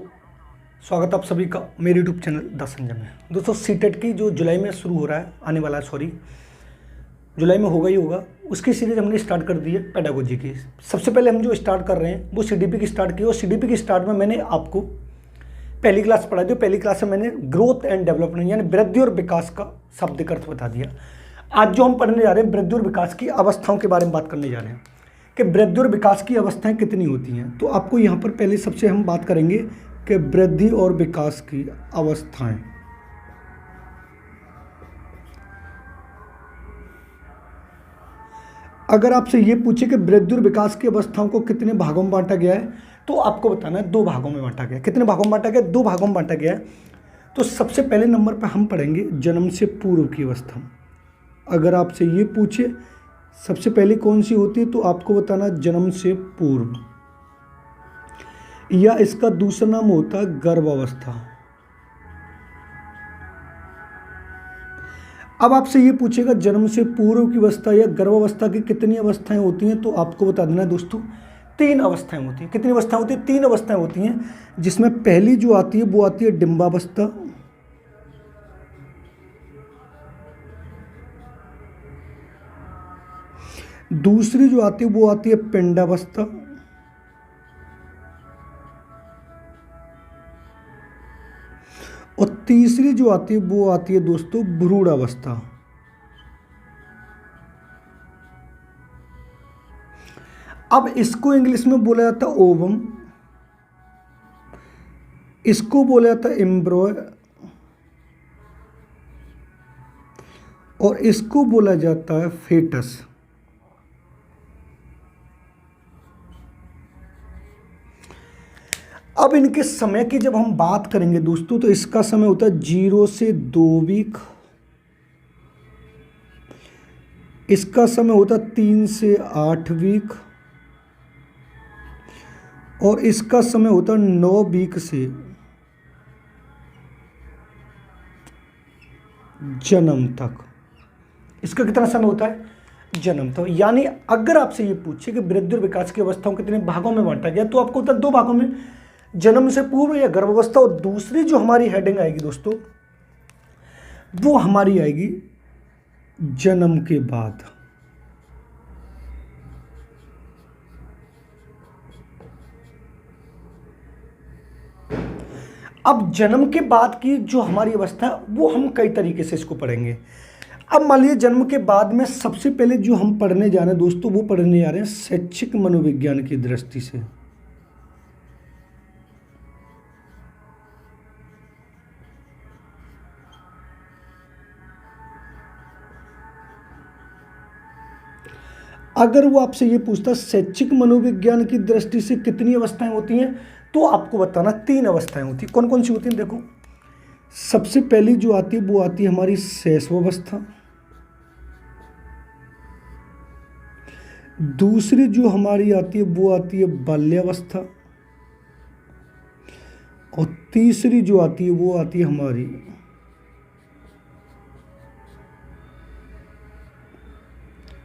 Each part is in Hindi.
दोस्तों, स्वागत आप सभी का मेरे यूट्यूब चैनल द संजय में। दोस्तों सीटेट की जो जुलाई में शुरू हो रहा है, आने वाला है, जुलाई में होगा ही होगा, उसकी सीरीज हमने स्टार्ट कर दी है पेडागोजी की। सबसे पहले हम जो स्टार्ट कर रहे हैं वो सीडीपी की स्टार्ट की, और सीडीपी की स्टार्ट में मैंने आपको पहली क्लास पढ़ा दी। पहली क्लास में मैंने ग्रोथ एंड डेवलपमेंट यानी वृद्धि और विकास का शाब्दिक अर्थ बता दिया। आज जो हम पढ़ने जा रहे हैं वृद्धि और विकास की अवस्थाओं के बारे में बात करने जा रहे हैं कि वृद्धि और विकास की अवस्थाएं कितनी होती हैं। तो आपको यहाँ पर पहले सबसे हम बात करेंगे कि वृद्धि और विकास की अवस्थाएं। अगर आपसे ये पूछे कि वृद्धि और विकास की अवस्थाओं को कितने भागों में बांटा गया है, तो आपको बताना है 2 भागों में बांटा गया है। कितने भागों में बांटा गया? 2 भागों में बांटा गया है। तो सबसे पहले नंबर पर हम पढ़ेंगे जन्म से पूर्व की अवस्था। अगर आपसे ये पूछे सबसे पहले कौन सी होती है, तो आपको बताना जन्म से पूर्व, या इसका दूसरा नाम होता है गर्भावस्था। अब आपसे ये पूछेगा जन्म से पूर्व की अवस्था या गर्भावस्था की कितनी अवस्थाएं होती हैं, तो आपको बता देना है दोस्तों 3 अवस्थाएं होती हैं। कितनी अवस्थाएं होती हैं? 3 अवस्थाएं होती हैं, जिसमें पहली जो आती है वो आती है डिंबावस्था, दूसरी जो आती है वो आती है पिंडावस्था, और तीसरी जो आती है वो आती है दोस्तों भ्रूणावस्था। अब इसको इंग्लिश में बोला जाता है ओवम, इसको बोला जाता है एम्ब्रॉय, और इसको बोला जाता है फेटस। अब इनके समय की जब हम बात करेंगे दोस्तों, तो इसका समय होता है 0 से 2 वीक, इसका समय होता है 3 से 8 वीक, और इसका समय होता है 9 वीक से जन्म तक। इसका कितना समय होता है? जन्म तक। यानी अगर आपसे ये पूछे कि वृद्धि और विकास की अवस्थाओं कितने भागों में बांटा गया, तो आपको होता है 2 भागों में, जन्म से पूर्व या गर्भावस्था। और दूसरी जो हमारी हेडिंग आएगी दोस्तों, वो हमारी आएगी जन्म के बाद। अब जन्म के बाद की जो हमारी अवस्था है वो हम कई तरीके से इसको पढ़ेंगे। अब मान लीजिए जन्म के बाद में सबसे पहले जो हम पढ़ने जा रहे हैं दोस्तों, वो पढ़ने जा रहे हैं शैक्षिक मनोविज्ञान की दृष्टि से। अगर वो आपसे ये पूछता शैक्षिक मनोविज्ञान की दृष्टि से कितनी अवस्थाएं होती हैं, तो आपको बताना 3 अवस्थाएं होती हैं। कौन कौन सी होती हैं? देखो, सबसे पहली जो आती है वो आती है हमारी शैशवावस्था, दूसरी जो हमारी आती है वो आती है बाल्यावस्था, और तीसरी जो आती है वो आती है हमारी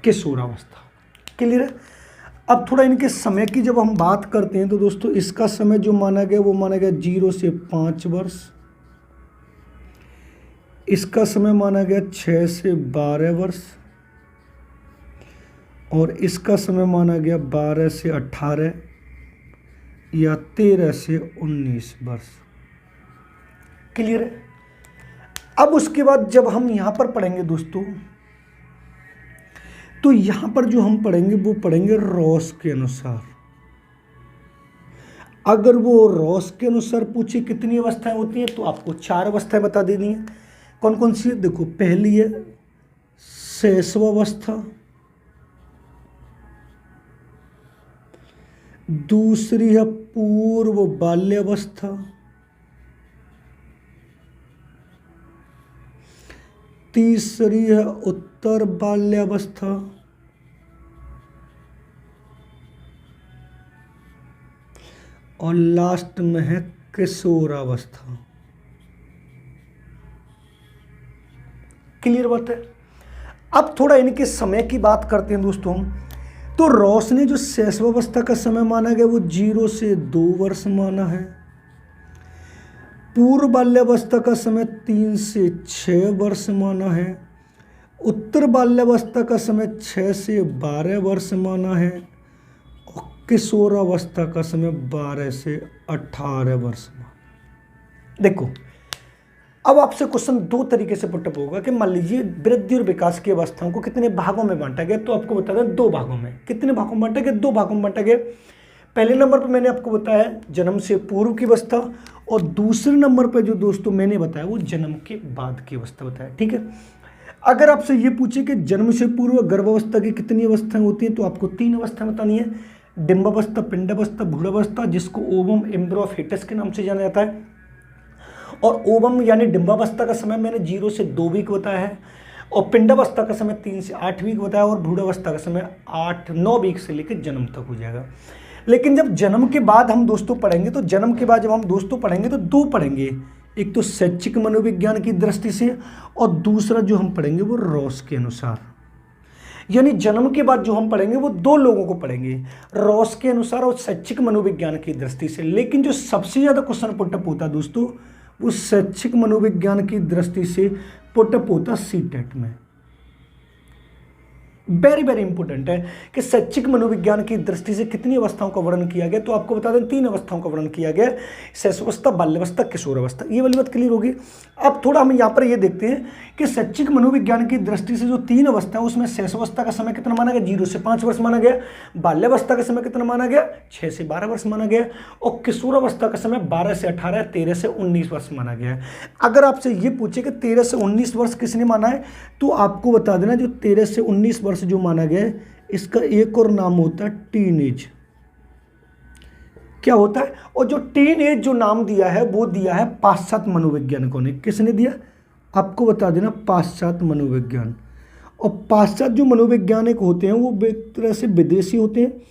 किशोरावस्था। क्लियर है? अब थोड़ा इनके समय की जब हम बात करते हैं, तो दोस्तों इसका समय जो माना गया वो माना गया 0 से 5 वर्ष, इसका समय माना गया 6 से 12 वर्ष, और इसका समय माना गया 12 से 18 या 13 से 19 वर्ष। क्लियर है? अब उसके बाद जब हम यहां पर पढ़ेंगे दोस्तों, तो यहां पर जो हम पढ़ेंगे वो पढ़ेंगे रॉस के अनुसार। अगर वो रॉस के अनुसार पूछे कितनी अवस्थाएं होती हैं, तो आपको 4 अवस्थाएं बता देनी है। कौन कौन सी है? देखो, पहली है शैशवावस्था, दूसरी है पूर्व बाल्यावस्था, तीसरी है उत्तर बाल्यावस्था, और लास्ट में है किशोरावस्था। क्लियर बात है? अब थोड़ा इनके समय की बात करते हैं दोस्तों हम। तो रॉस ने जो शैशवावस्था का समय माना गया वो 0 से 2 वर्ष माना है, पूर्व बाल्यावस्था का समय 3 से 6 वर्ष माना है, उत्तर बाल्यावस्था का समय 6 से 12 वर्ष माना है, और किशोरावस्था का समय 12 से 18 वर्ष माना। देखो, अब आपसे क्वेश्चन दो तरीके से पुटअप होगा कि मान लीजिए वृद्धि और विकास की अवस्थाओं को कितने भागों में बांटा गया, तो आपको बता दें 2 भागों में। कितने भागों में बांटा गया? 2 भागों में बांटा गया। पहले नंबर पर मैंने आपको बताया जन्म से पूर्व की अवस्था, और दूसरे नंबर पर जो दोस्तों मैंने बताया वो जन्म के बाद की अवस्था बताया। ठीक है, अगर आपसे ये पूछे कि जन्म से पूर्व गर्भावस्था की कितनी अवस्थाएं होती हैं, तो आपको 3 अवस्थाएं बतानी है, डिंबावस्था, पिंडावस्था, भ्रूणावस्था, जिसको ओवम, एम्ब्रियो ऑफ फेटस के नाम से जाना जाता है। और ओवम यानी डिंबावस्था का समय मैंने 0 से 2 वीक बताया है, और पिंडावस्था का समय 3 से 8 वीक बताया, और भ्रूणावस्था का समय 8-9 वीक से लेकर जन्म तक हो जाएगा। लेकिन जब जन्म के बाद हम दोस्तों पढ़ेंगे, तो जन्म के बाद जब हम दोस्तों पढ़ेंगे तो 2 पढ़ेंगे, एक तो शैक्षिक मनोविज्ञान की दृष्टि से, और दूसरा जो हम पढ़ेंगे वो रॉस के अनुसार। यानी जन्म के बाद जो हम पढ़ेंगे वो 2 लोगों को पढ़ेंगे, रॉस के अनुसार और शैक्षिक मनोविज्ञान की दृष्टि से। लेकिन जो सबसे ज़्यादा क्वेश्चन पुटअप होता है दोस्तों, वो शैक्षिक मनोविज्ञान की दृष्टि से पुटअप होता सीटेट में। वेरी वेरी इंपॉर्टेंट है कि शैक्षिक मनोविज्ञान की दृष्टि से कितनी अवस्थाओं का वर्णन किया गया, तो आपको बता दें 3 अवस्थाओं का वर्णन किया गया, शैशवावस्था, बाल्यावस्था, किशोरावस्था। ये वाली बात क्लियर होगी। अब थोड़ा हम यहाँ पर ये देखते हैं कि शैक्षिक मनोविज्ञान की दृष्टि से जो 3 अवस्था है, उसमें शैशवावस्था का समय कितना माना गया? 0 से 5 वर्ष माना गया। बाल्यावस्था का समय कितना माना गया? 6 से 12 वर्ष माना गया। और किशोरावस्था का समय 12 से 18, 13 से 19 वर्ष माना गया है। अगर आपसे ये पूछे कि 13 से 19 वर्ष किसने माना है, तो आपको बता देना जो 13 से 19 वर्ष जो माना गया है, इसका एक और नाम होता है टीन एज। क्या होता है? और जो टीन एज जो नाम दिया है वो दिया है पाश्चात्य मनोवैज्ञानिकों ने। किसने दिया? आपको बता देना पाश्चात्य मनोविज्ञान। और पाश्चात्य जो मनोवैज्ञानिक होते हैं वो एक तरह से विदेशी होते हैं।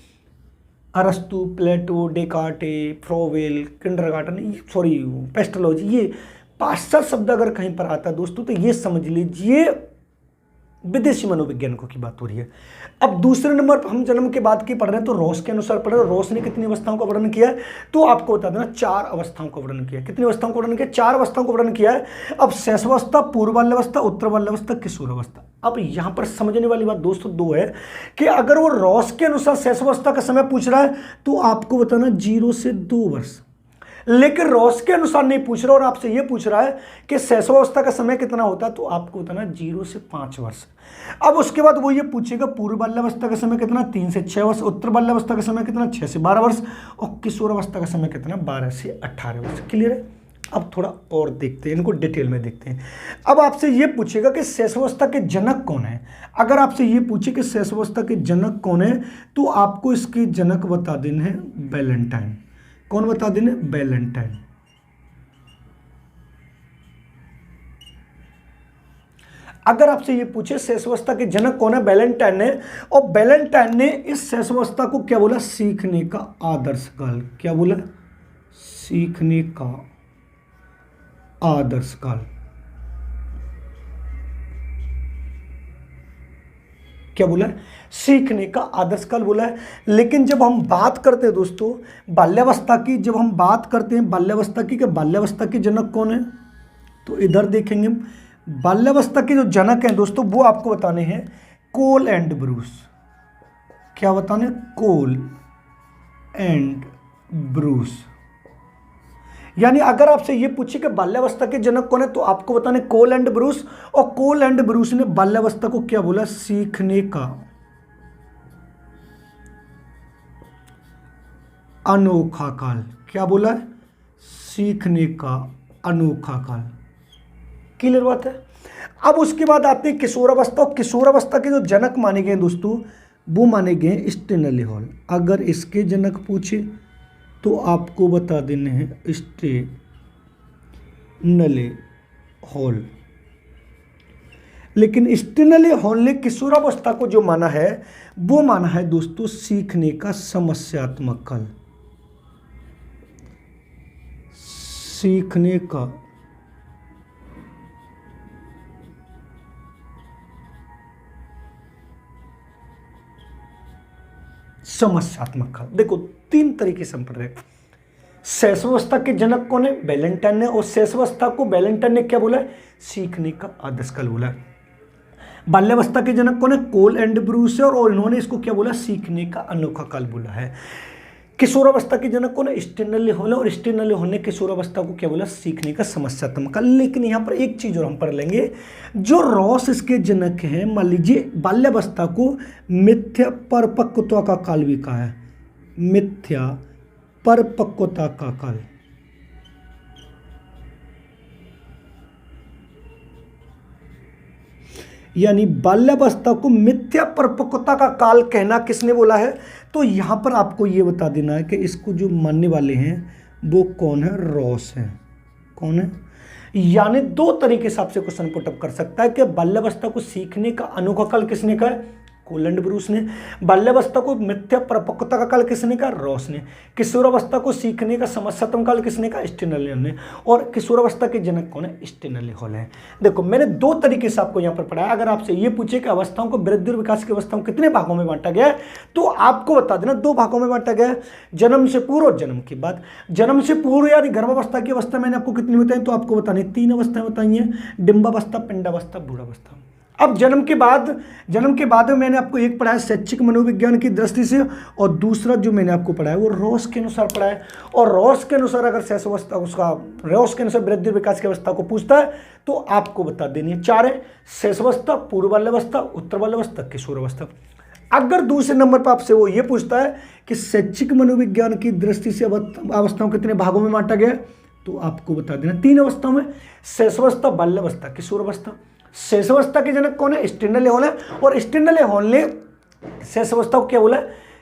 अरस्तु, Plato, Descartes, Froebel, kindergarten, sorry Pestalozzi, ये पाश्चात्य शब्द अगर कहीं पर आता है दोस्तों, तो ये समझ लीजिए विदेशी मनोवैज्ञानिकों की बात हो रही है। अब दूसरे नंबर पर हम जन्म के बाद की पढ़ रहे हैं, तो रॉस के अनुसार पढ़ रहे हैं। रॉस ने कितनी अवस्थाओं का वर्णन किया है, तो आपको बता देना 4 अवस्थाओं का वर्णन किया है। कितनी अवस्थाओं का वर्णन किया? 4 अवस्थाओं का वर्णन किया है। अब शैशवावस्था, पूर्व बाल्यावस्था, उत्तर बाल्यावस्था, किशोरावस्था। अब यहां पर समझने वाली बात दोस्तों 2 है कि अगर वो रॉस के अनुसार शैशवावस्था का समय पूछ रहा है, तो आपको बताना 0 से 2 वर्ष। लेकिन रॉस के अनुसार नहीं पूछ रहा और आपसे यह पूछ रहा है कि शैशवावस्था का समय कितना होता है, तो आपको बताना 0 से 5 वर्ष। अब उसके बाद वो ये पूछेगा पूर्व बाल्यावस्था का समय कितना? 3 से 6 वर्ष। उत्तर बाल्यावस्था का समय कितना? 6 से 12 वर्ष। और किशोरावस्था का समय कितना? 12 से 18 वर्ष। क्लियर है? अब थोड़ा और देखते हैं, इनको डिटेल में देखते हैं। अब आपसे ये पूछेगा कि शैशवावस्था के जनक कौन है। अगर आपसे ये पूछे कि शैशवावस्था के जनक कौन है, तो आपको इसके जनक बता देने हैं वैलेंटाइन। कौन बता देने? वैलेंटाइन। अगर आपसे ये पूछे शैशवावस्था के जनक कौन है, वैलेंटाइन ने। और वैलेंटाइन ने इस शैशवावस्था को क्या बोला? सीखने का आदर्श काल। क्या बोला? सीखने का आदर्श काल। क्या बोला है? सीखने का आदर्श काल बोला है। लेकिन जब हम बात करते हैं दोस्तों बाल्यावस्था की, जब हम बात करते हैं बाल्यावस्था की कि बाल्यावस्था के जनक कौन है, तो इधर देखेंगे बाल्यावस्था के जो जनक हैं दोस्तों, वो आपको बताने हैं कोल एंड ब्रूस। क्या बताने? कोल एंड ब्रूस। यानी अगर आपसे ये पूछे कि बाल्यावस्था के जनक कौन है, तो आपको बताने कोल एंड ब्रूस। और कोल एंड ब्रूस ने बाल्यावस्था को क्या बोला? सीखने का अनोखा काल। क्या बोला है? सीखने का अनोखा काल। क्लियर बात है? अब उसके बाद आते हैं किशोरावस्था। और किशोरावस्था के जो जनक माने गए दोस्तों, वो माने गए स्टेनली हॉल। अगर इसके जनक पूछे तो आपको बता देने हैं स्टेनली हॉल। लेकिन स्टेनली हॉल ने किशोरावस्था को जो माना है, वो माना है दोस्तों सीखने का समस्यात्मक काल। सीखने का समस्यात्मक काल। देखो 3 तरीके से हम पढ़ रहे हैं। शैशवावस्था के जनक कौन है? वैलेंटाइन ने। और शैशवावस्था को वैलेंटाइन ने क्या बोला है? सीखने का आदर्श काल बोला है। बाल्यावस्था के जनक कौन है? कोल एंड ब्रूस है, और इन्होंने इसको क्या बोला? सीखने का अनोखा काल बोला है। किशोरावस्था के जनक कौन है? स्टेनली हॉल, और स्टेनली हॉल ने किशोरावस्था को क्या बोला? सीखने का समस्यात्मक काल। लेकिन यहाँ पर एक चीज और हम पढ़ लेंगे, जो रॉस इसके जनक हैं, मान लीजिए बाल्यावस्था को मिथ्या परिपक्वता का काल भी कहा है, मिथ्या परिपक्वता का काल। यानी बाल्यावस्था को मिथ्या परिपक्वता का काल कहना किसने बोला है? तो यहां पर आपको यह बता देना है कि इसको जो मानने वाले हैं वो कौन है? रॉस है। कौन है? यानी दो तरीके से आपसे क्वेश्चन पुटअप कर सकता है कि बाल्यावस्था को सीखने का अनोखा काल किसने कहा है? कोल एंड ब्रूस ने। बाल्यावस्था को मिथ्या परिपक्वता का काल किसने कहा? रॉस ने। किशोरावस्था को सीखने का समस्यात्मक काल किसने कहा? स्टेनली हॉल ने। और किशोरावस्था के जनक कौन है? स्टेनली हॉल है। देखो मैंने दो तरीके से आपको यहां पर पढ़ाया। अगर आपसे ये पूछे कि अवस्थाओं को वृद्धि और विकास की अवस्थाओं कितने भागों में बांटा गया है, तो आपको बता देना दो भागों में बांटा गया है, जन्म से पूर्व और जन्म के बाद। जन्म से पूर्व यानी गर्भावस्था की अवस्था मैंने आपको कितनी बताई? तो आपको बतानी 3 अवस्थाएं बताई हैं, डिंबावस्था, पिंडावस्था, भ्रूणावस्था। अब जन्म के बाद में मैंने आपको एक पढ़ाया शैक्षिक मनोविज्ञान की दृष्टि से, और दूसरा जो मैंने आपको पढ़ाया वो रॉस के अनुसार पढ़ाया। और रॉस के अनुसार अगर शैशवावस्था उसका रॉस के अनुसार वृद्धि और विकास की अवस्था को पूछता है तो आपको बता देनी है 4 है, शैशवावस्था, पूर्व बाल्यावस्था, उत्तर बाल्यावस्था, किशोरावस्था। अगर दूसरे नंबर पर आपसे वो ये पूछता है कि शैक्षिक मनोविज्ञान की दृष्टि से अवस्थाओं कितने भागों में बांटा गया, तो आपको बता देना 3 अवस्थाओं में, शैशवावस्था, बाल्यावस्था, किशोरावस्था। शैशवावस्था के जनक कौन है? स्टेनली हॉल है। और स्टेनली हॉल ने शैशवावस्था को क्या बोला?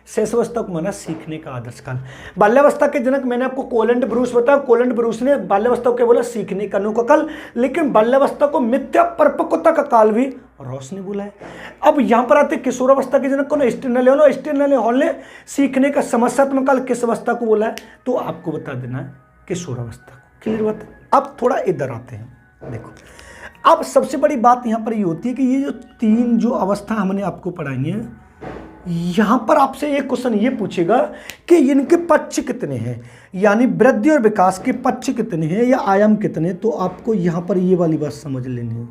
शैशवावस्था को माना सीखने का आदर्श काल। बाल्यावस्था के जनक मैंने आपको कोल एंड ब्रूस बताया। कोल एंड ब्रूस ने बाल्यावस्था को क्या बोला? सीखने का अनोखा काल। लेकिन बाल्यावस्था को मिथ्या परिपक्वता का काल भी रॉस ने बोला है। अब यहां पर आते किशोरावस्था के जनक कौन है? Stanley hall. स्टेनली हॉल ने सीखने का समस्यात्मक काल किस अवस्था को बोला है? तो आपको बता देना है किशोरावस्था को। क्लियर बात है? अब थोड़ा इधर आते हैं। देखो अब सबसे बड़ी बात यहां पर ये होती है कि ये जो 3 जो अवस्था हमने आपको पढ़ाई है, यहां पर आपसे एक क्वेश्चन ये पूछेगा कि इनके पक्ष कितने हैं, यानी वृद्धि और विकास के पक्ष कितने हैं या आयाम कितने। तो आपको यहां पर ये वाली बात समझ लेनी है,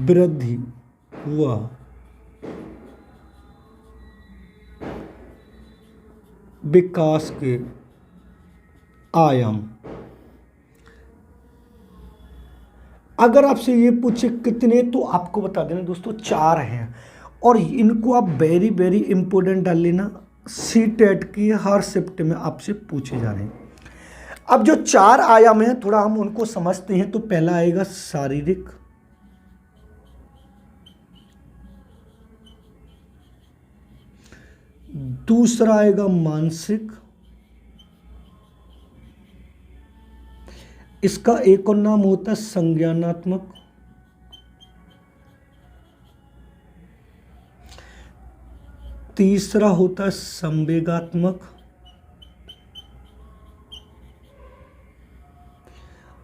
वृद्धि व विकास के आयाम। अगर आपसे ये पूछे कितने, तो आपको बता देना दोस्तों 4 हैं। और इनको आप वेरी वेरी इंपॉर्टेंट डाल लेना, सीटेट की हर शिफ्ट में आपसे पूछे जा रहे हैं। अब जो 4 आयाम हैं थोड़ा हम उनको समझते हैं। तो पहला आएगा शारीरिक, दूसरा आएगा मानसिक, इसका एक और नाम होता है संज्ञानात्मक, तीसरा होता है संवेगात्मक,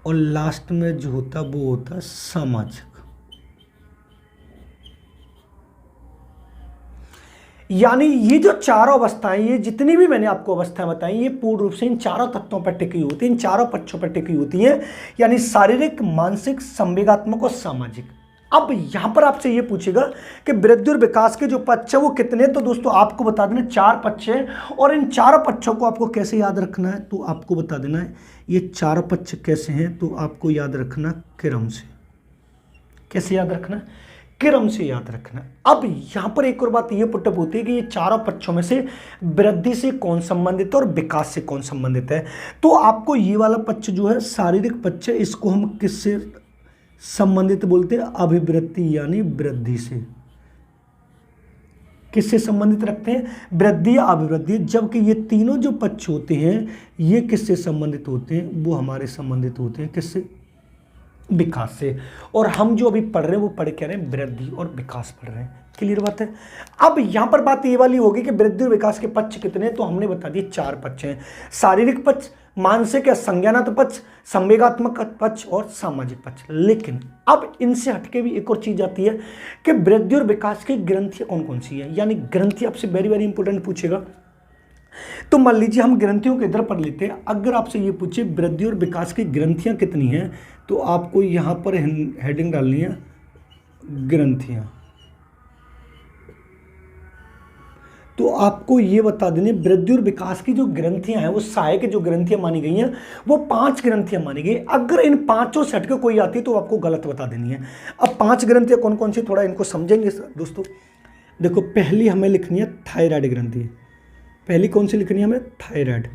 और लास्ट में जो होता है वो होता है सामाजिक। यानी ये जो 4 अवस्थाएं, ये जितनी भी मैंने आपको अवस्थाएं बताई, ये पूर्ण रूप से इन 4 तत्वों पर टिकी होती है, इन 4 पक्षों पर टिकी होती है, यानी शारीरिक, मानसिक, संवेगात्मक और सामाजिक। अब यहां पर आपसे ये पूछेगा कि वृद्धि और विकास के जो पक्ष है वो कितने, तो दोस्तों आपको बता देना 4 पक्ष हैं। और इन 4 पक्षों को आपको कैसे याद रखना है, तो आपको बता देना है ये 4 पक्ष कैसे हैं, तो आपको याद रखना क्रम से। कैसे याद रखना? क्रम से याद रखना। अब यहां पर एक और बात ये पुटअप होती है कि ये 4 पक्षों में से वृद्धि से कौन संबंधित है और विकास से कौन संबंधित है। तो आपको ये वाला पक्ष जो है शारीरिक पक्ष है, इसको हम किससे संबंधित बोलते हैं? अभिवृद्धि यानी वृद्धि से। किससे संबंधित रखते हैं? वृद्धि या अभिवृद्धि। जबकि ये तीनों जो पक्ष होते हैं ये किससे संबंधित होते हैं? वो हमारे संबंधित होते हैं किससे? विकास से। और हम जो अभी पढ़ रहे हैं वो पढ़ क्या रहे हैं? वृद्धि और विकास पढ़ रहे हैं। क्लियर बात है? अब यहां पर बात ये वाली होगी कि वृद्धि और विकास के पक्ष कितने, तो हमने बता दिए 4 पक्ष हैं, शारीरिक पक्ष, मानसिक या संज्ञानात्मक पक्ष, संवेगात्मक पक्ष और सामाजिक पक्ष। लेकिन अब इनसे हटके भी एक और चीज आती है कि वृद्धि और विकास की ग्रंथियां कौन कौन सी है। यानी ग्रंथि आपसे वेरी वेरी इंपॉर्टेंट पूछेगा। तो मान लीजिए हम ग्रंथियों के इधर पढ़ लेते हैं। अगर आपसे ये पूछे वृद्धि और विकास की ग्रंथियां कितनी हैं, तो आपको यहां पर हेडिंग डालनी है ग्रंथियां। तो आपको ये बता देने वृद्धि और विकास की जो ग्रंथियां हैं, वो सहायक जो ग्रंथियां मानी गई हैं, वो 5 ग्रंथियां मानी गई। अगर इन पांचों से हटके कोई आती है तो आपको गलत बता देनी है। अब 5 ग्रंथियां कौन कौन सी, थोड़ा इनको समझेंगे दोस्तों। देखो, पहली हमें लिखनी है थायराइड ग्रंथि। पहली कौन सी लिखनी है हमें? थायराइड।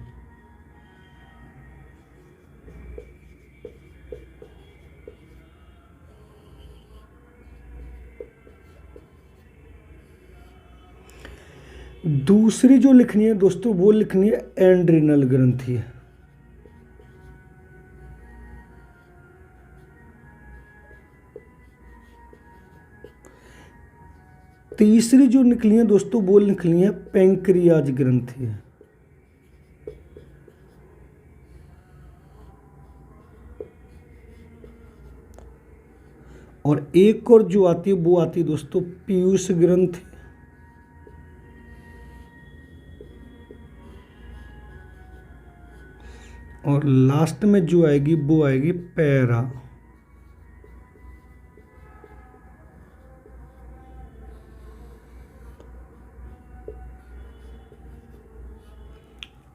दूसरी जो लिखनी है दोस्तों, वो लिखनी है एंड्रिनल ग्रंथि। तीसरी जो निकली है दोस्तों, वो निकली है पैंक्रियाज ग्रंथि। और एक और जो आती है वो आती है दोस्तों पीयूष ग्रंथि। और लास्ट में जो आएगी वो आएगी पैरा।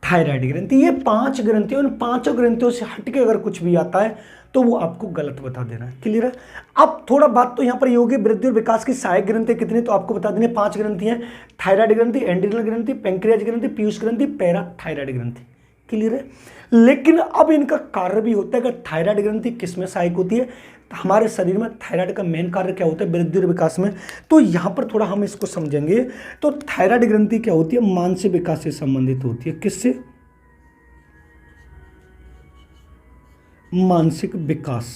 थायराइड ग्रंथि। ये 5 ग्रंथियों, उन 5 ग्रंथियों से हटके अगर कुछ भी आता है तो वो आपको गलत बता देना है। क्लियर है? अब थोड़ा बात तो यहां पर ये होगी, वृद्धि और विकास की सहायक ग्रंथि कितनी, तो आपको बता देने 5 ग्रंथि हैं। थायराइड ग्रंथि, एंड्रिनल ग्रंथि, पैंक्रियाज ग्रंथि, पीयूष ग्रंथि, पैरा थायराइड ग्रंथि। क्लियर है? लेकिन अब इनका कार्य भी होता है कि थायराइड ग्रंथि किसमें सहायक होती है, हमारे शरीर में थायराइड का मेन कार्य क्या होता है वृद्धि और विकास में। तो यहां पर थोड़ा हम इसको समझेंगे। तो थायराइड ग्रंथि क्या होती है? मानसिक विकास से संबंधित होती है। किससे? मानसिक विकास।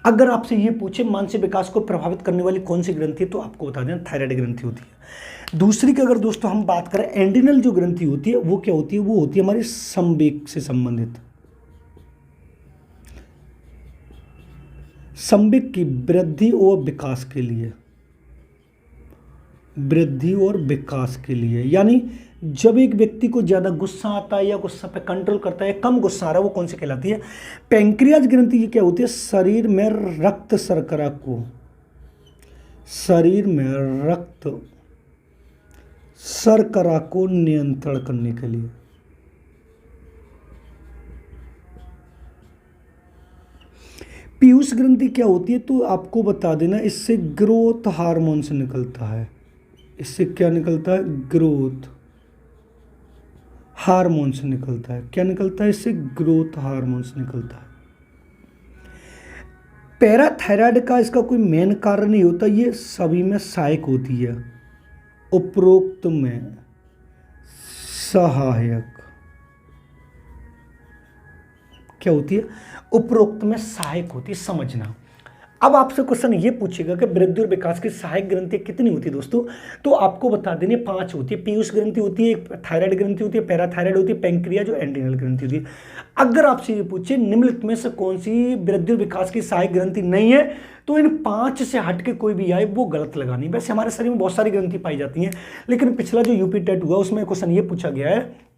अगर आपसे ये पूछे मानसिक विकास को प्रभावित करने वाली कौन सी ग्रंथि है, तो आपको बता देना थायराइड ग्रंथि होती है। दूसरी की अगर दोस्तों हम बात करें, एंड्रिनल जो ग्रंथि होती है वो क्या होती है? वो होती है हमारी संवेग से संबंधित, संवेग की वृद्धि और विकास के लिए, वृद्धि और विकास के लिए। यानी जब एक व्यक्ति को ज्यादा गुस्सा आता है या गुस्सा पे कंट्रोल करता है, कम गुस्सा आ रहा है, वो कौन सी कहलाती है? पैंक्रियाज ग्रंथि। ये क्या होती है? शरीर में रक्त शर्करा को, शरीर में रक्त शर्करा को नियंत्रण करने के लिए। पीयूष ग्रंथि क्या होती है? तो आपको बता देना, इससे ग्रोथ हार्मोन्स निकलता है। इससे क्या निकलता है? ग्रोथ हार्मोन्स निकलता है। क्या निकलता है? इससे ग्रोथ हार्मोन्स निकलता है। पैराथायराइड का इसका कोई मेन कारण नहीं होता, ये सभी में सहायक होती है। उपरोक्त में सहायक क्या होती है? उपरोक्त में सहायक होती है। समझना। अब आपसे क्वेश्चन ये पूछेगा कि वृद्धि और विकास की सहायक ग्रंथि कितनी होती है दोस्तों, तो आपको बता देंगे 5 होती है। पीयूष ग्रंथि होती है, थायराइड ग्रंथि होती है, पैराथायराइड होती है, पैंक्रिया जो एंड्रिनल ग्रंथि होती है। अगर आपसे ये पूछे निम्नलिखित में से कौन सी वृद्धि और विकास की सहायक ग्रंथि नहीं है, तो इन 5 से हटके कोई भी आए वो गलत लगानी। वैसे हमारे शरीर में बहुत सारी ग्रंथि पाई जाती हैं, लेकिन पिछला जो यूपी टेट हुआ उसमें क्वेश्चन ये पूछा गया है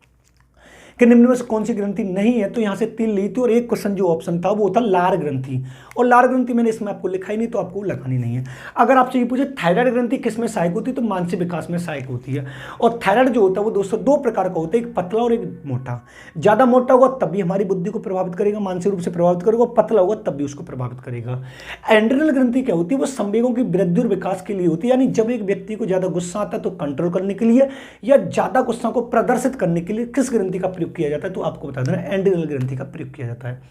कि निम्न में से कौन सी ग्रंथि नहीं है, तो यहां से 3 ली थी और एक क्वेश्चन जो ऑप्शन था वो था लार ग्रंथि। और लार ग्रंथि मैंने इसमें आपको लिखा ही नहीं, तो आपको लगानी नहीं है। अगर आपसे ये पूछे थायराइड ग्रंथि किस में सहायक होती है, तो मानसिक विकास में सहायक होती है। और थायराइड जो होता है वो दोस्तों 2 प्रकार का होता है, एक पतला और एक मोटा। ज्यादा मोटा होगा तब भी हमारी बुद्धि को प्रभावित करेगा, मानसिक रूप से प्रभावित करेगा, पतला होगा तब भी उसको प्रभावित करेगा। एंड्रिनल ग्रंथि क्या होती है? वो संवेगों की वृद्धि और विकास के लिए होती है। यानी जब एक व्यक्ति को ज्यादा गुस्सा आता है तो कंट्रोल करने के लिए या ज्यादा गुस्सा को प्रदर्शित करने के लिए किस ग्रंथि का प्रयोग किया जाता है, तो आपको बता देना एंड्रिनल ग्रंथि का प्रयोग किया जाता है।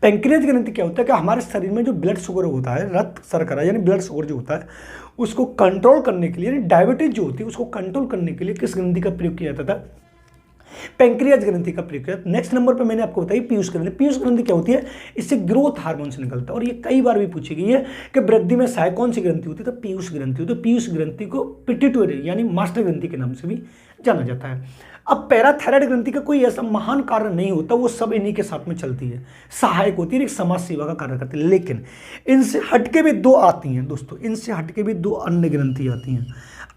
पैंक्रियाज ग्रंथि क्या होता है कि हमारे शरीर में जो ब्लड शुगर होता है, रक्त शर्करा यानी ब्लड शुगर जो होता है, उसको कंट्रोल करने के लिए, यानी डायबिटीज जो होती है उसको कंट्रोल करने के लिए किस ग्रंथि का प्रयोग किया जाता था? पैंक्रियाज ग्रंथि का प्रयोग किया। नेक्स्ट नंबर पे मैंने आपको बताई पीयूष ग्रंथि। पीयूष ग्रंथि क्या होती है? इससे ग्रोथ हार्मोन्स निकलता है। और ये कई बार भी पूछी गई है कि वृद्धि में सहायक कौन सी ग्रंथि होती है, तो पीयूष ग्रंथि होती है। पीयूष ग्रंथि को पिट्यूटरी यानी मास्टर ग्रंथि के नाम से भी जाना जाता है। अब पैराथायराइड ग्रंथि का कोई ऐसा महान कार्य नहीं होता, वो सब इन्हीं के साथ में चलती है, सहायक होती है, एक समाज सेवा का कार्य करती है। लेकिन इनसे हटके भी 2 आती हैं दोस्तों, इनसे हटके भी 2 अन्य ग्रंथि आती हैं।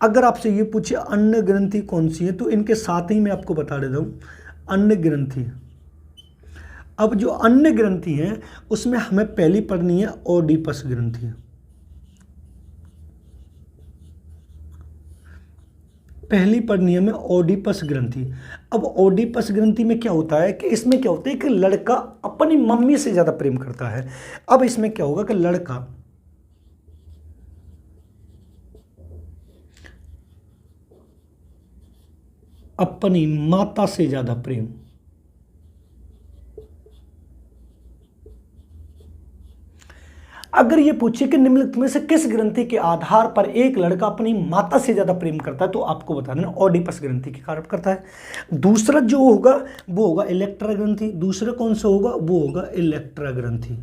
अगर आपसे ये पूछे अन्न ग्रंथि कौन सी है, तो इनके साथ ही मैं आपको बता देता हूँ अन्न ग्रंथि। अब जो अन्न ग्रंथि है उसमें हमें पहली पढ़नी है ओडिपस ग्रंथि। पहली पढ़नी है हमें ओडिपस ग्रंथि। अब ओडिपस ग्रंथि में क्या होता है कि इसमें क्या होता है कि लड़का अपनी मम्मी से ज्यादा प्रेम करता है। अब इसमें क्या होगा कि लड़का अपनी माता से ज्यादा प्रेम, अगर ये पूछे कि निम्नलिखित में से किस ग्रंथि के आधार पर एक लड़का अपनी माता से ज्यादा प्रेम करता है, तो आपको बता देना ओडिपस ग्रंथि के कारण करता है। दूसरा जो होगा वो होगा इलेक्ट्रा ग्रंथि। दूसरा कौन सा होगा, वो होगा इलेक्ट्रा ग्रंथि।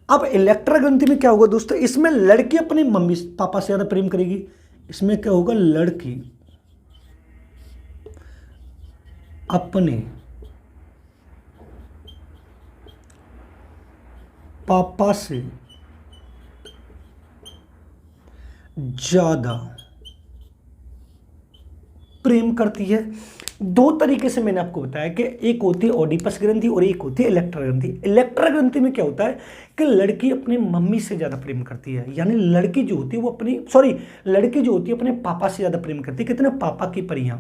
अब इलेक्ट्रा ग्रंथि में क्या होगा दोस्तों, इसमें लड़की अपनी मम्मी पापा से ज्यादा प्रेम करेगी। इसमें क्या होगा, लड़की अपने पापा से ज्यादा प्रेम करती है। दो तरीके से मैंने आपको बताया कि एक होती है ओडिपस ग्रंथि और एक होती है इलेक्ट्रा ग्रंथि। इलेक्ट्रा ग्रंथि में क्या होता है कि लड़की अपनी मम्मी से ज्यादा प्रेम करती है, यानी लड़की जो होती है वो लड़की जो होती है अपने पापा से ज्यादा प्रेम करती है। कितने, पापा की परियां,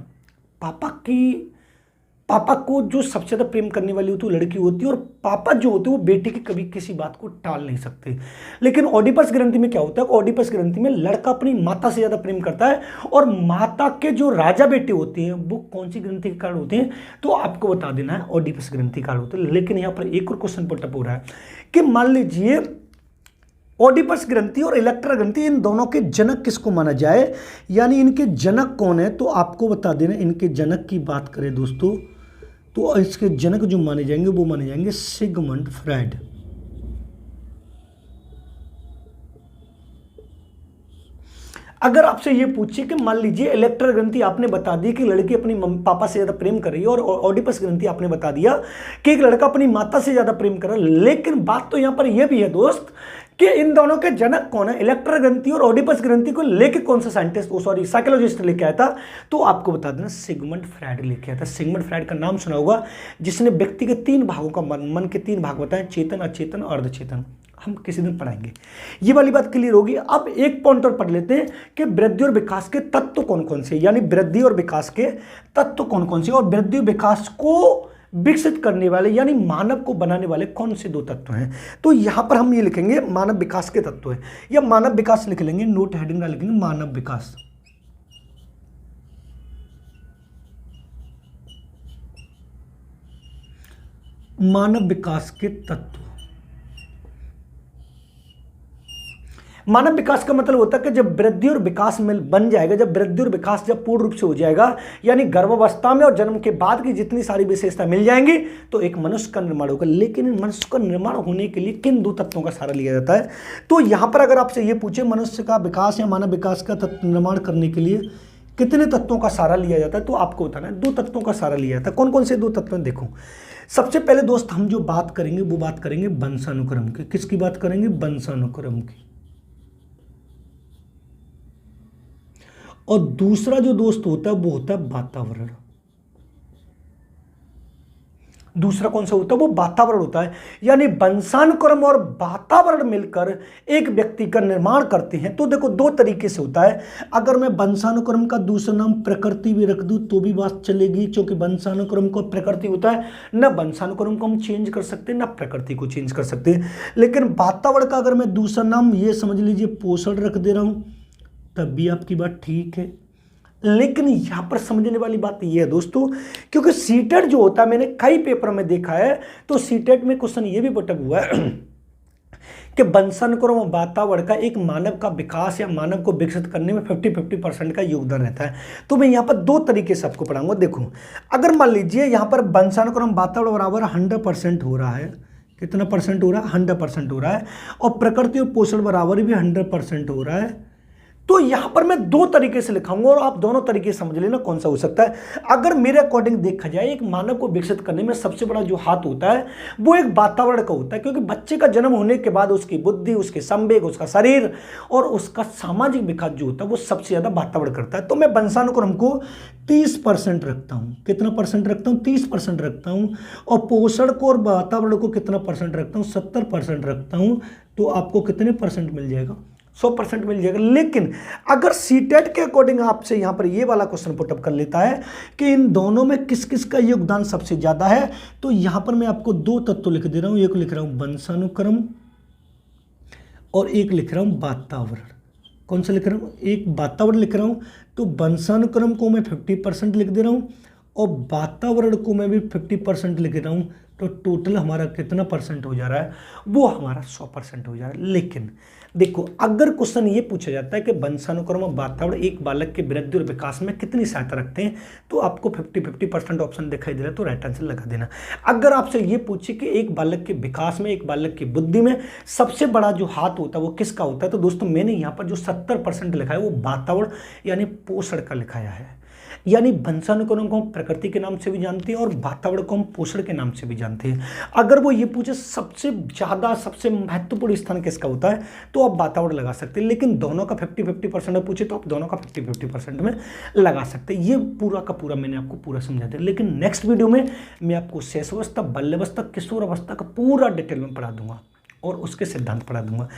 पापा को जो सबसे ज्यादा प्रेम करने वाली होती है वो लड़की होती है, और पापा जो होते हैं वो बेटे की कभी किसी बात को टाल नहीं सकते। लेकिन ओडिपस ग्रंथि में क्या होता है, ओडिपस ग्रंथि में लड़का अपनी माता से ज्यादा प्रेम करता है, और माता के जो राजा बेटे होते हैं वो कौन सी ग्रंथि के कारण होते हैं, तो आपको बता देना है ओडिपस ग्रंथि के कारण होते हैं। लेकिन यहां पर एक और क्वेश्चन पुटअप हो रहा है कि मान लीजिए ओडिपस ग्रंथि और इलेक्ट्रा ग्रंथि, इन दोनों के जनक किसको माना जाए, यानी इनके जनक कौन है, तो आपको बता देना इनके जनक की बात करें दोस्तों, तो इसके जनक जो माने जाएंगे वो माने जाएंगे सिगमंड फ्राइड। अगर आपसे ये पूछे कि मान लीजिए इलेक्ट्रा ग्रंथि आपने बता दी कि लड़की अपनी पापा से ज्यादा प्रेम कर रही है, और ओडिपस ग्रंथि आपने बता दिया कि एक लड़का अपनी माता से ज्यादा प्रेम कर रहा है, लेकिन बात तो यहां पर यह भी है दोस्त कि इन दोनों के जनक कौन है, इलेक्ट्रा ग्रंथि और ओडिपस ग्रंथि को लेके कौन सा साइंटिस्ट, साइकोलॉजिस्ट लेके आया था, तो आपको बता देना सिगमंड फ्राइड लेके आया था। सिगमंड फ्राइड का नाम सुना होगा, जिसने व्यक्ति के तीन भागों का मन के तीन भाग बताए, चेतन, अचेतन और अर्धचेतन। हम किसी दिन पढ़ाएंगे, ये वाली बात क्लियर होगी। अब एक पॉइंट और पढ़ लेते हैं कि वृद्धि और विकास के तत्व कौन कौन से, यानी वृद्धि और विकास के तत्व कौन कौन से, और वृद्धि और विकास को विकसित करने वाले यानी मानव को बनाने वाले कौन से दो तत्व हैं। तो यहां पर हम ये लिखेंगे मानव विकास के तत्व है, या मानव विकास लिख लेंगे, नोट हेडिंग डाल लिखेंगे मानव विकास। मानव विकास के तत्व, मानव विकास का मतलब होता है कि जब वृद्धि और विकास में बन जाएगा, जब वृद्धि और विकास जब पूर्ण रूप से हो जाएगा, यानी गर्भावस्था में और जन्म के बाद की जितनी सारी विशेषता मिल जाएंगी, तो एक मनुष्य का निर्माण होगा। लेकिन मनुष्य का निर्माण होने के लिए किन दो तत्वों का सहारा लिया जाता है, तो यहां पर अगर आपसे यह पूछे मनुष्य का विकास या मानव विकास का तत्व निर्माण करने के लिए कितने तत्वों का सहारा लिया जाता है, तो आपको बताना है दो तत्वों का सहारा लिया जाता है। कौन कौन से दो तत्व हैं, देखो। सबसे पहले दोस्त हम जो बात करेंगे वो बात करेंगे वंशानुक्रम की। किसकी बात करेंगे, वंशानुक्रम की। और दूसरा जो दोस्त होता है वो होता है वातावरण। दूसरा कौन सा होता है, वो वातावरण होता है, यानी वंशानुक्रम और वातावरण मिलकर एक व्यक्ति का निर्माण करते हैं। तो देखो दो तरीके से होता है, अगर मैं वंशानुक्रम का दूसरा नाम प्रकृति भी रख दूं तो भी बात चलेगी, क्योंकि वंशानुक्रम को प्रकृति होता है, न वंशानुक्रम को हम चेंज कर सकते हैं न प्रकृति को चेंज कर सकते हैं। लेकिन वातावरण का अगर मैं दूसरा नाम ये समझ लीजिए पोषण रख दे रहा हूं, तब भी आपकी बात ठीक है। लेकिन यहां पर समझने वाली बात यह है दोस्तों, क्योंकि सीटेट जो होता है मैंने कई पेपर में देखा है, तो सीटेट में क्वेश्चन ये भी पुटअप हुआ है कि वंशानुक्रम और वातावरण का एक मानव का विकास या मानव को विकसित करने में 50-50% का योगदान रहता है। तो मैं यहां पर दो तरीके से आपको पढ़ाऊंगा। देखो, अगर मान लीजिए यहां पर वंशानुक्रम वातावरण बराबर 100% हो रहा है, कितना परसेंट हो रहा है, 100% हो रहा है, और प्रकृति और पोषण बराबर भी 100% हो रहा है, तो यहां पर मैं दो तरीके से लिखाऊंगा और आप दोनों तरीके से समझ लेना कौन सा हो सकता है। अगर मेरे अकॉर्डिंग देखा जाए, एक मानव को विकसित करने में सबसे बड़ा जो हाथ होता है वो एक वातावरण का होता है, क्योंकि बच्चे का जन्म होने के बाद उसकी बुद्धि, उसके संवेग, उसका शरीर और उसका सामाजिक विकास जो होता है वो सबसे ज्यादा वातावरण करता है। तो मैं वंशानुक्रम को 30% रखता हूं। कितना परसेंट रखता हूं? 30% रखता हूं। और पोषण को और वातावरण को कितना परसेंट रखता हूं? 70% रखता हूं। तो आपको कितने परसेंट मिल जाएगा? 100% मिल जाएगा। लेकिन अगर सीटेट के अकॉर्डिंग आपसे यहां पर ये वाला क्वेश्चन पुटअप कर लेता है कि इन दोनों में किस किस का योगदान सबसे ज्यादा है, तो यहां पर मैं आपको दो तत्व लिख दे रहा हूं। एक लिख रहा हूं वंशानुक्रम और एक लिख रहा हूं वातावरण। कौन सा लिख रहा हूं? एक वातावरण लिख रहा हूं। तो वंशानुक्रम को मैं 50% लिख दे रहा हूं और वातावरण को मैं भी 50% लिख रहा हूं। तो टोटल हमारा कितना परसेंट हो जा रहा है? वो हमारा 100% हो जा रहा है। लेकिन देखो, अगर क्वेश्चन ये पूछा जाता है कि वंशानुक्रम और वातावरण एक बालक के वृद्धि और विकास में कितनी सहायता रखते हैं, तो आपको 50% ऑप्शन दिखाई दे रहा है, तो राइट आंसर लगा देना। अगर आपसे ये पूछे कि एक बालक के विकास में, एक बालक की बुद्धि में सबसे बड़ा जो हाथ होता है वो किसका होता है, तो दोस्तों मैंने यहाँ पर जो 70% लिखा है वो वातावरण यानी पोषण का लिखाया है। यानी वंशानुक्रम को हम प्रकृति के नाम से भी जानते हैं और वातावरण को हम पोषण के नाम से भी जानते हैं। अगर वो ये पूछे सबसे ज्यादा, सबसे महत्वपूर्ण स्थान किसका होता है, तो आप वातावरण लगा सकते हैं। लेकिन दोनों का 50-50% पूछे तो आप दोनों का 50-50% में लगा सकते हैं। ये पूरा का पूरा मैंने आपको पूरा समझा दिया। लेकिन नेक्स्ट वीडियो में मैं आपको शैशवावस्था, बाल्यावस्था, किशोर अवस्था का पूरा डिटेल में पढ़ा दूंगा और उसके सिद्धांत पढ़ा दूंगा।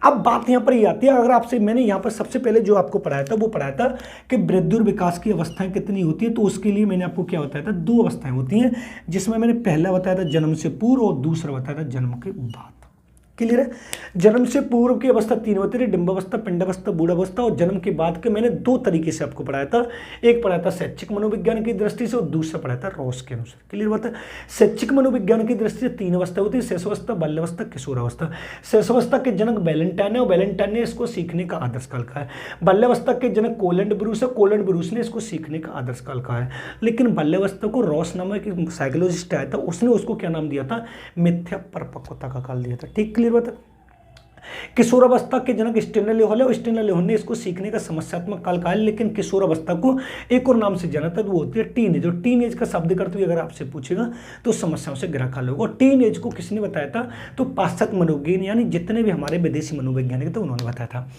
अब बात यहाँ पर ये आती है, अगर आपसे मैंने यहाँ पर सबसे पहले जो आपको पढ़ाया था वो पढ़ाया था कि वृद्धि और विकास की अवस्थाएं कितनी होती है, तो उसके लिए मैंने आपको क्या बताया था? 2 अवस्थाएं होती हैं, जिसमें मैंने पहला बताया था जन्म से पूर्व और दूसरा बताया था जन्म के बाद। क्लियर है? जन्म से पूर्व की अवस्था 3 होती है, डिंबावस्था, पिंडावस्था, बूढ़ावस्था। और जन्म के बाद के मैंने 2 तरीके से आपको पढ़ाया था। एक पढ़ाया था शैक्षिक मनोविज्ञान की दृष्टि से और दूसरा पढ़ाया था रॉस के अनुसार। क्लियर बात है? शैक्षिक मनोविज्ञान की दृष्टि से 3 अवस्था होती है, शैशवावस्था, बाल्यावस्था, किशोरावस्था। शैशवावस्था के जनक वैलेंटाइन है और वैलेंटाइन ने इसको सीखने का आदर्श काल कहा है। बाल्यावस्था के जनक कोलैंड ब्रूस है, कोलैंड ब्रूस ने इसको सीखने का आदर्श काल कहा है। लेकिन बाल्यावस्था को रॉस नामक एक साइकोलॉजिस्ट आया था, उसने उसको क्या नाम दिया था? मिथ्या परिपक्वता का काल दिया था। ठीक, क्लियर बात है? किशोरावस्था के जनक स्टेनले लेहोल है, स्टेनले लेहोल ने इसको सीखने का समस्यात्मक काल कहा है। लेकिन किशोरावस्था को एक और नाम से जाना था, वो होती है टीन एज। और टीन एज का शब्द करते हुए अगर आपसे पूछेगा तो समस्याओं से घिरा काल होगा। और टीन एज को किसने बताया था? तो पाश्चात्य मनोविज्ञान यानी जितने भी हमारे विदेशी मनोवैज्ञानिक थे उन्होंने बताया था।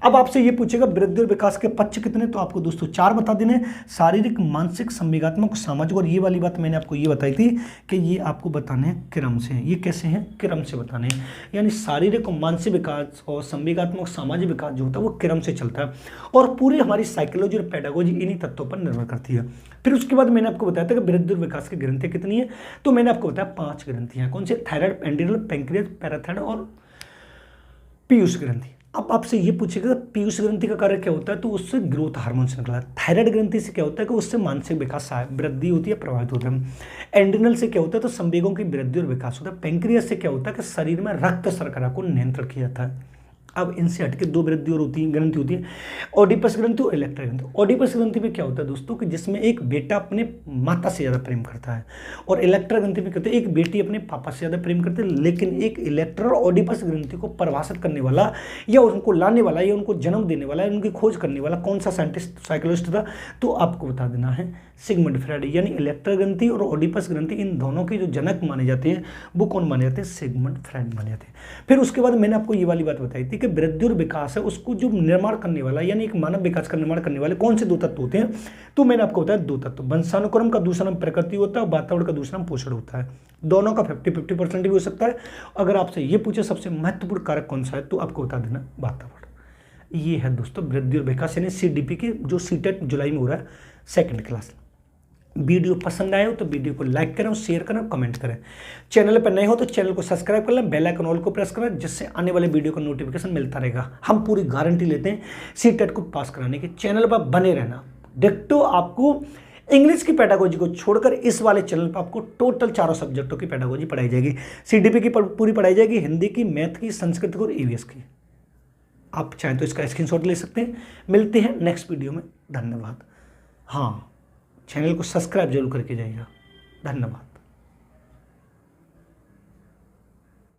अब आपसे ये पूछेगा वृद्धि और विकास के पक्ष कितने, तो आपको दोस्तों 4 बता देने: शारीरिक, मानसिक, संवेगात्मक, सामाजिक। और ये वाली बात मैंने आपको ये बताई थी कि ये आपको बताने हैं क्रम से। ये कैसे हैं? क्रम से बताने हैं। यानी शारीरिक और मानसिक विकास और संवेगात्मक, सामाजिक विकास जो होता है वो क्रम से चलता है। और पूरी हमारी साइकोलॉजी और पेडागोजी इन्हीं तत्वों पर निर्भर करती है। फिर उसके बाद मैंने आपको बताया था कि वृद्धि और विकास की ग्रंथि कितनी है, तो मैंने आपको बताया 5 ग्रंथियां। कौन से? थायराइड, एंड्रिनल, पैंक्रियाज, पैराथायराइड और पीयूष ग्रंथि। अब आपसे ये पूछेगा पीयूष ग्रंथि का कार्य क्या होता है, तो उससे ग्रोथ हार्मोन से निकला है। थायराइड ग्रंथि से क्या होता है कि उससे मानसिक विकास वृद्धि होती है, प्रभावित होता है। एंड्रिनल से क्या होता है, तो संवेगों की वृद्धि और विकास होता है। पैंक्रियास से क्या होता है कि शरीर में रक्त शर्करा को नियंत्रण किया जाता है। अब इनसे हटके 2 वृद्धि और होती है, ग्रंथि होती है, ओडिपस ग्रंथि और इलेक्ट्रा ग्रंथि। ओडिपस ग्रंथि में क्या होता है दोस्तों कि जिसमें एक बेटा अपने माता से ज़्यादा प्रेम करता है, और इलेक्ट्रा ग्रंथि में क्या होता है एक बेटी अपने पापा से ज़्यादा प्रेम करती है। लेकिन एक इलेक्ट्रा और ओडिपस ग्रंथि को परिभाषित करने वाला या उनको लाने वाला या उनको जन्म देने वाला या उनकी खोज करने वाला कौन सा साइंटिस्ट, साइकोलॉजिस्ट था, तो आपको बता देना है सिगमंड फ्रायड। यानी इलेक्ट्रा ग्रंथि और ओडिपस ग्रंथि, इन दोनों के जो जनक माने जाते हैं वो कौन माने जाते हैं? सिगमंड फ्रायड माने जाते हैं। फिर उसके बाद मैंने आपको ये वाली बात बताई थी कि वृद्धि और विकास है उसको जो निर्माण करने वाला यानी एक मानव विकास का निर्माण करने वाले कौन से 2 तत्व होते हैं, तो मैंने आपको बताया 2 तत्व। वंशानुक्रम का दूसरा नाम प्रकृति होता है, वातावरण का दूसरा नाम पोषण होता है। दोनों का 50-50% भी हो सकता है। अगर आपसे ये पूछे सबसे महत्वपूर्ण कारक कौन सा है, तो आपको बता देना वातावरण। ये है दोस्तों वृद्धि और विकास यानी CDP की जो सीटेट जुलाई में हो रहा है 2nd क्लास। वीडियो पसंद आए हो तो वीडियो को लाइक करें, शेयर करें, कमेंट करें। चैनल पर नए हो तो चैनल को सब्सक्राइब कर लें, बेल आइकन ऑल को प्रेस करें, जिससे आने वाले वीडियो का नोटिफिकेशन मिलता रहेगा। हम पूरी गारंटी लेते हैं सीटेट को पास कराने की। चैनल पर बने रहना। डिट्टो आपको इंग्लिश की पेडागोजी को छोड़कर इस वाले चैनल पर आपको टोटल 4 सब्जेक्टों की पेडागोजी पढ़ाई जाएगी। CDP की पूरी पढ़ाई जाएगी, हिंदी की, मैथ की, संस्कृत की और EVS की। आप चाहें तो इसका स्क्रीनशॉट ले सकते हैं। मिलते हैं नेक्स्ट वीडियो में। धन्यवाद। हाँ, चैनल को सब्सक्राइब जरूर करके जाइएगा। धन्यवाद।